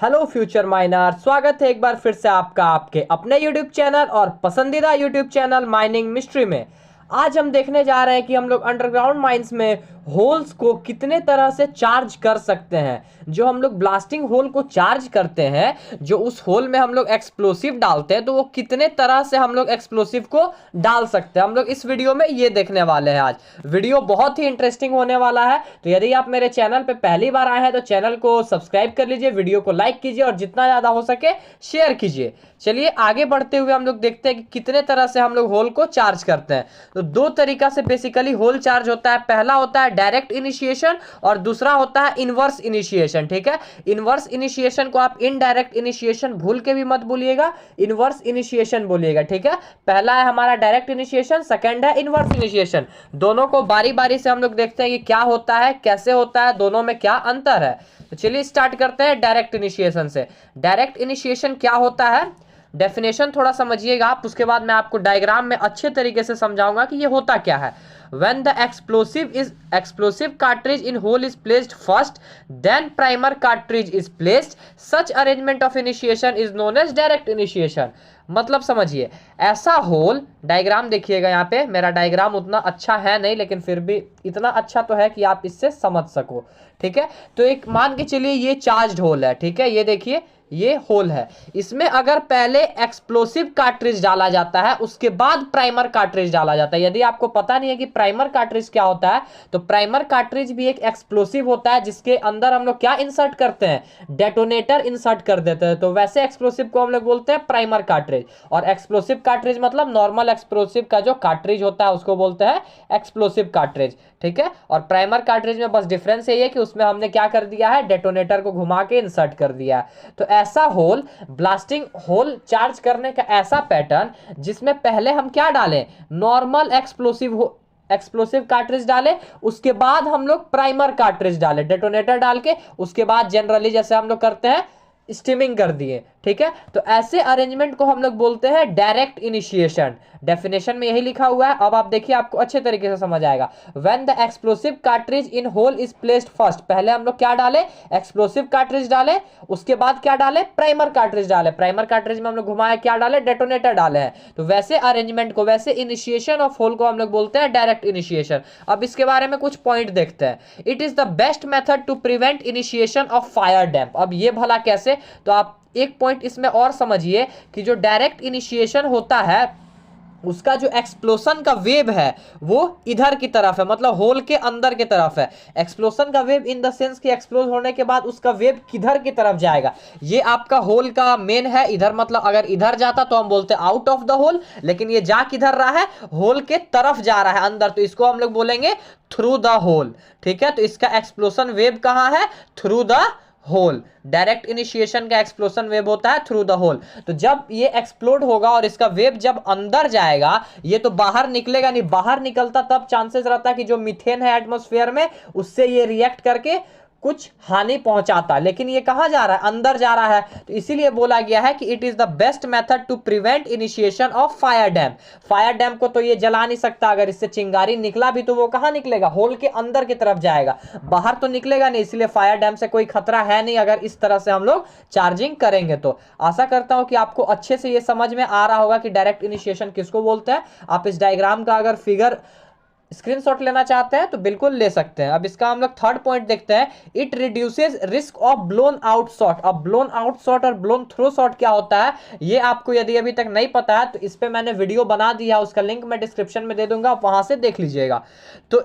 Hello future minor, स्वागत है एक बार फिर से आपका आपके अपने YouTube चैनल और पसंदीदा YouTube चैनल माइनिंग मिस्ट्री में। आज हम देखने जा रहे हैं कि हम लोग अंडरग्राउंड माइंस में होल्स को कितने तरह से चार्ज कर सकते हैं। जो हम लोग ब्लास्टिंग होल को चार्ज करते हैं, जो उस होल में हम लोग एक्सप्लोसिव डालते हैं, तो वो कितने तरह से हम लोग एक्सप्लोसिव को डाल सकते हैं, हम लोग इस वीडियो में ये देखने वाले हैं। आज वीडियो बहुत ही इंटरेस्टिंग होने वाला है। तो यदि आप मेरे चैनल पे पहली बार आए हैं तो चैनल को सब्सक्राइब कर लीजिए, वीडियो को लाइक कीजिए और जितना ज्यादा हो सके शेयर कीजिए। चलिए आगे बढ़ते हुए हम लोग देखते हैं कि कितने तरह से हम लोग होल को चार्ज करते हैं। तो दो तरीका से बेसिकली होल चार्ज होता है। पहला होता है डायरेक्ट इनिशिएशन और दूसरा होता है इनवर्स इनिशिएशन। ठीक है, इनवर्स इनिशिएशन को आप इनडायरेक्ट इनिशिएशन भूल के भी मत भूलिएगा, इनवर्स इनिशिएशन बोलिएगा। ठीक है, पहला है हमारा डायरेक्ट इनिशिएशन, सेकंड है इनवर्स इनिशिएशन। दोनों को बारी बारी से हम लोग देखते हैं कि क्या होता है, कैसे होता है, दोनों में क्या अंतर है। तो चलिए स्टार्ट करते हैं डायरेक्ट इनिशिएशन से। डायरेक्ट इनिशिएशन क्या होता है, डेफिनेशन थोड़ा समझिएगा आप, उसके बाद मैं आपको डायग्राम में अच्छे तरीके से समझाऊंगा कि ये होता क्या है। When the explosive cartridge in hole is placed first, then primer cartridge is placed. Such arrangement of initiation is known as direct initiation. मतलब समझिए, ऐसा होल, डायग्राम देखिएगा यहाँ पे, मेरा डायग्राम उतना अच्छा है नहीं लेकिन फिर भी इतना अच्छा तो है कि आप इससे समझ सको। ठीक है, तो एक मान के चलिए ये चार्ज्ड होल है। ठीक है, ये देखिए ये होल है, इसमें अगर पहले एक्सप्लोसिव कार्ट्रिज डाला जाता है उसके बाद प्राइमर कार्ट्रिज डाला जाता है। यदि आपको पता नहीं है कि प्राइमर कार्ट्रिज क्या होता है, तो प्राइमर कार्ट्रिज भी एक एक्सप्लोसिव होता है जिसके अंदर हम लोग क्या इंसर्ट करते हैं, डेटोनेटर इंसर्ट कर देते हैं। तो वैसे एक्सप्लोसिव को हम लोग बोलते हैं प्राइमर कार्ट्रिज, और एक्सप्लोसिव कार्ट्रिज मतलब नॉर्मल एक्सप्लोसिव का जो कार्ट्रिज होता है उसको बोलते हैं एक्सप्लोसिव कार्ट्रिज। ठीक है, और प्राइमर कार्ट्रिज में बस डिफरेंस ये है कि उसमें हमने क्या कर दिया है, डेटोनेटर को घुमा के इंसर्ट कर दिया है। तो ऐसा होल, ब्लास्टिंग होल चार्ज करने का ऐसा पैटर्न जिसमें पहले हम क्या डालें, नॉर्मल एक्सप्लोसिव कार्ट्रिज डाले, उसके बाद हम लोग प्राइमर कार्ट्रिज डाले डेटोनेटर डाल के, उसके बाद जनरली जैसे हम लोग करते हैं स्टीमिंग कर दिए। ठीक है, तो ऐसे अरेंजमेंट को हम लोग बोलते हैं डायरेक्ट इनिशिएशन। डेफिनेशन में यही लिखा हुआ है, अब आप देखिए आपको अच्छे तरीके से समझ आएगा। When the explosive cartridge in hole is placed first, पहले हम लोग क्या डाले, एक्सप्लोसिव कार्ट्रिज डाले, उसके बाद क्या डाले, प्राइमर कार्ट्रिज डाले, प्राइमर कार्ट्रिज में हम लोग घुमाए क्या डाले, डेटोनेटर डाले हैं। तो वैसे अरेंजमेंट को, वैसे इनिशिएशन ऑफ होल को हम लोग बोलते हैं डायरेक्ट इनिशिएशन। अब इसके बारे में कुछ पॉइंट देखते हैं। It is the best method to prevent initiation of fire damp. अब ये भला कैसे, तो आप एक पॉइंट इसमें और समझिए कि जो डायरेक्ट इनिशिएशन होता है उसका जो एक्सप्लोसन का वेव है वो इधर की तरफ है, मतलब होल के अंदर की तरफ है। एक्सप्लोसन का वेव इन द सेंस कि एक्सप्लोज होने के बाद उसका वेव किधर की तरफ जाएगा, ये आपका होल का मेन है इधर, मतलब अगर इधर जाता तो हम बोलते हैं आउट ऑफ द होल, लेकिन ये जा किधर रहा है, होल के तरफ जा रहा है अंदर, तो इसको हम लोग बोलेंगे थ्रू द होल। ठीक है, तो इसका एक्सप्लोसन वेव कहां है, through the hole. Direct initiation का एक्सप्लोसन वेव होता है थ्रू द होल। तो जब ये एक्सप्लोड होगा और इसका वेव जब अंदर जाएगा, ये तो बाहर निकलेगा नहीं, बाहर निकलता तब चांसेस रहता है कि जो मीथेन है एटमॉस्फेयर में उससे ये रिएक्ट करके कुछ हानि पहुंचाता, लेकिन ये कहां जा रहा है, अंदर जा रहा है। तो इसीलिए बोला गया है कि it is the best method to prevent initiation of fire damp. Fire damp को तो ये जला नहीं सकता, अगर इससे चिंगारी निकला भी तो वो कहां निकलेगा, होल के अंदर की तरफ जाएगा, बाहर तो निकलेगा नहीं। इसलिए फायर डैम से कोई खतरा है नहीं अगर इस तरह से हम लोग चार्जिंग करेंगे। तो आशा करता हूं कि आपको अच्छे से ये समझ में आ रहा होगा कि डायरेक्ट इनिशिएशन किसको बोलते हैं। आप इस डायग्राम का अगर फिगर स्क्रीनशॉट लेना चाहते हैं तो बिल्कुल ले सकते हैं। अब इसका हम लोग थर्ड पॉइंट देखते हैं। It reduces risk of blown out shot. अब ब्लोन आउट शॉट और ब्लोन थ्रो शॉट क्या होता है, ये आपको यदि अभी तक नहीं पता है तो इस पे मैंने वीडियो बना दिया, उसका लिंक मैं डिस्क्रिप्शन में दे दूंगा, आप वहां से देख लीजिएगा। तो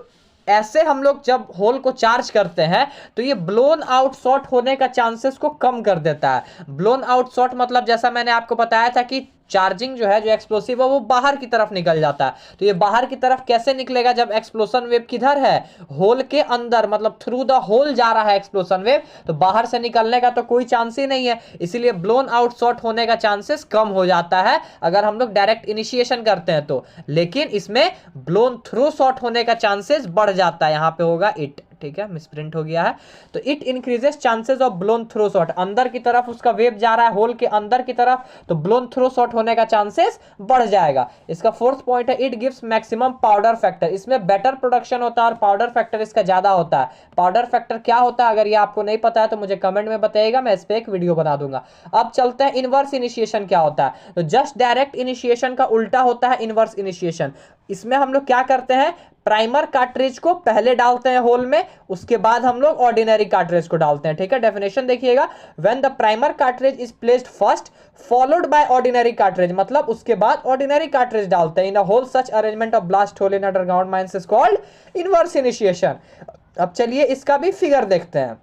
ऐसे हम लोग जब होल को चार्ज करते हैं तो ये ब्लोन आउट शॉट होने का चांसेस को कम कर देता है। ब्लोन आउट शॉट मतलब जैसा मैंने आपको बताया था कि चार्जिंग जो है, जो एक्सप्लोसिव है वो बाहर की तरफ निकल जाता है। तो ये बाहर की तरफ कैसे निकलेगा, जब एक्सप्लोसन वेव किधर है, होल के अंदर, मतलब थ्रू द होल जा रहा है एक्सप्लोसन वेव, तो बाहर से निकलने का तो कोई चांस ही नहीं है। इसीलिए ब्लोन आउट शॉट होने का चांसेस कम हो जाता है अगर हम लोग डायरेक्ट इनिशिएशन करते हैं तो, लेकिन इसमें ब्लोन थ्रू शॉट होने का चांसेस बढ़ जाता है। यहां पे होगा इट। ठीक है, मिसप्रिंट हो गया है। तो it increases chances of blown through shot, अंदर की तरफ उसका वेव जा रहा है होल के अंदर की तरफ, तो ब्लोन थ्रो शॉट होने का चांसेस बढ़ जाएगा। इसका फोर्थ पॉइंट है it gives maximum powder factor, इसमें बेटर प्रोडक्शन होता है और पाउडर फैक्टर इसका ज्यादा होता है। पाउडर फैक्टर क्या होता है, अगर ये आपको नहीं पता है तो मुझे कमेंट में बताइएगा, मैं इस पे एक वीडियो बना दूंगा। अब चलते हैं इनवर्स इनिशिएशन क्या होता है। तो जस्ट डायरेक्ट इनिशिएशन का उल्टा होता है इनवर्स इनिशिएशन। इसमें हम लोग क्या करते हैं, प्राइमर कार्ट्रिज को पहले डालते हैं होल में, उसके बाद हम लोग ऑर्डिनरी कार्ट्रिज को डालते हैं, ठीक है। डेफिनेशन देखिएगा, when the primer cartridge is placed first followed by ordinary cartridge, मतलब उसके बाद ऑर्डिनरी कार्ट्रिज डालते हैं। In a whole such arrangement of blast hole in underground mines is called inverse initiation. अब चलिए इसका भी फिगर देखते हैं।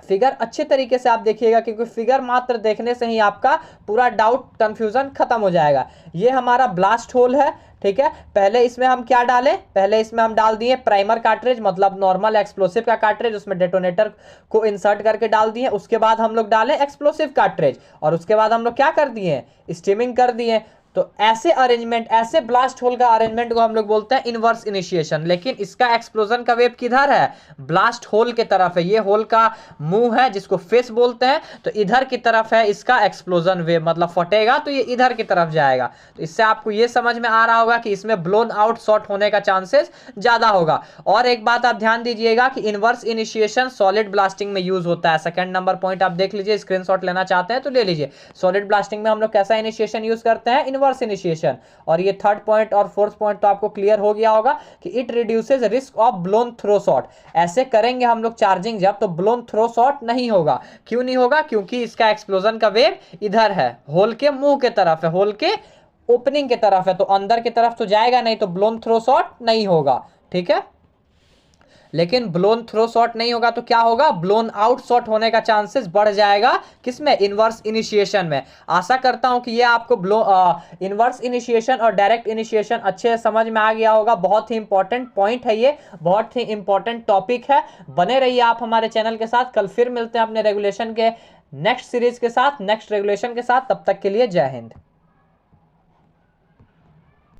फिगर अच्छे तरीके से आप देखिएगा, क्योंकि फिगर मात्र देखने से ही आपका पूरा डाउट कंफ्यूजन खत्म हो जाएगा। ये हमारा ब्लास्ट होल है, ठीक है। पहले इसमें हम क्या डालें, पहले इसमें हम डाल दिए प्राइमर कार्ट्रिज, मतलब नॉर्मल एक्सप्लोसिव का कार्ट्रिज, उसमें डेटोनेटर को इंसर्ट करके डाल दिए। उसके बाद हम लोग डालें एक्सप्लोसिव कार्ट्रिज, और उसके बाद हम लोग क्या कर दिए, स्टीमिंग कर दिए। तो ऐसे अरेंजमेंट, ऐसे ब्लास्ट होल का अरेंजमेंट को हम लोग बोलते हैं इनवर्स इनिशिएशन। लेकिन इसका एक्सप्लोजन का वेव किधर है, ब्लास्ट होल के तरफ है। ये होल का मुंह है जिसको फेस बोलते हैं, तो इधर की तरफ है इसका एक्सप्लोजन वेव, मतलब फटेगा तो ये इधर की तरफ जाएगा। तो इससे आपको ये समझ में आ रहा होगा कि इसमें ब्लोन आउट शॉट होने का चांसेस ज्यादा होगा। और एक बात आप ध्यान दीजिएगा कि इनवर्स इनिशिएशन सॉलिड ब्लास्टिंग में यूज होता है। सेकंड नंबर पॉइंट आप देख लीजिए, स्क्रीनशॉट लेना चाहते हैं तो ले लीजिए। सॉलिड ब्लास्टिंग में हम लोग कैसा इनिशिएशन यूज करते हैं, इनवर्स इनिशिएशन। और ये थर्ड पॉइंट और फोर्थ पॉइंट तो आपको क्लियर हो गया होगा कि it reduces risk of blown through shot. ऐसे करेंगे हम लोग चार्जिंग जब, तो ब्लोन थ्रो शॉट नहीं होगा। क्यों नहीं होगा, क्योंकि इसका एक्सप्लोजन का वेव इधर है, होल के मुंह के तरफ है, होल के ओपनिंग के तरफ है, तो अंदर की तरफ तो जाएगा नहीं, तो ब्लोन थ्रो शॉट नहीं होगा, ठीक है। लेकिन ब्लोन थ्रो शॉट नहीं होगा तो क्या होगा, ब्लोन आउट शॉट होने का चांसेस बढ़ जाएगा। किसमें, इनवर्स इनिशिएशन में। आशा करता हूं कि ये आपको इनवर्स इनिशिएशन और डायरेक्ट इनिशिएशन अच्छे से समझ में आ गया होगा। बहुत ही इंपॉर्टेंट पॉइंट है ये, बहुत ही इंपॉर्टेंट टॉपिक है। बने रहिए आप हमारे चैनल के साथ। कल फिर मिलते हैं अपने रेगुलेशन के नेक्स्ट सीरीज के साथ, नेक्स्ट रेगुलेशन के साथ। तब तक के लिए जय हिंद।